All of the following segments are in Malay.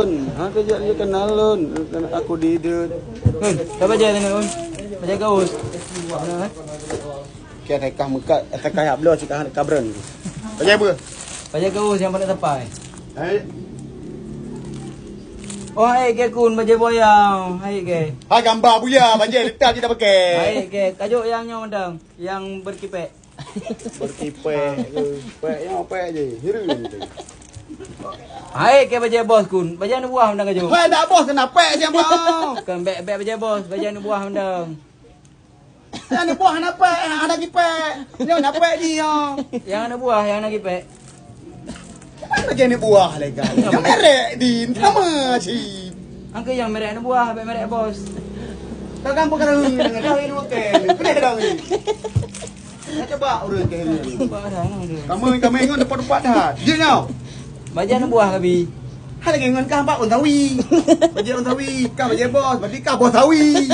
lun. Ha kerja dia kenal lun. Aku di dia. Kau baca tengok un. Baca gaus. Kia rekah muka atakah ablo cikah kabren. Baca apa? Baca gaus yang pada tepai. Hai. Oh, hai ke kun baca boyang. Hai ke. Hai gambar buya banjir letak je dah pakai. Hai ke. Kajuk yang nyondang, yang berkipek. Berkipek ke. Pek yang pek je. Hiru je. Hai ke baca bos kun. Baca nu buah mendang kajuk. Hai dak bos kena pek je mau. Kan bek baca bos. Baca nu buah mendang. Yang buah nak pek, ada kipek. Yang nak pek dia. Yang ada buah, yang ada kipek. Macam ni buah lega. Yang merek din sama si. Angka yang merek nu buah, bek merek bos. Kau kampung kau dengan kau ini makan. Boleh dah ni. Nak coba urut ke ni. Kamu ingat depan-depan dah. Dia nyau. Baca nu buah kabi. Ada ingat kau pak untawi. Baca untawi, kau baca bos, berarti kau bos tawi.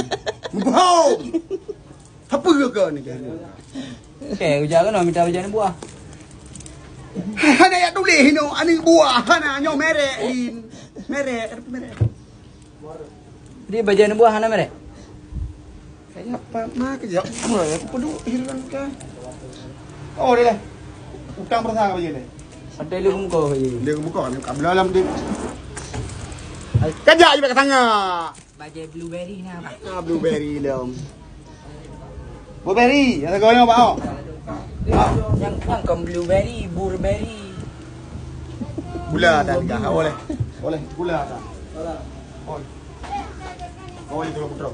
Bohong. Apa kau ni kan? Okay, ujar kan minta baca nu buah. Hana ya tulis ni, ani buah, hana nyau merek din. Merek. Dia baca nu buah hana merek. Kayaknya apa mah kejap. Aku perlu hilang kan. Oh dia lah. Utang bersama baca ni. Ada lu muka je. Dia buka ni kat dalam dia. Kejap je kat tengah. Baca blueberry ni apa? Blueberry dom. Blueberry, ada kau yang apa? Yang kan blueberry, burberry. Gula dah dah. Boleh. Boleh gula dah. Boleh. Boleh tu putra.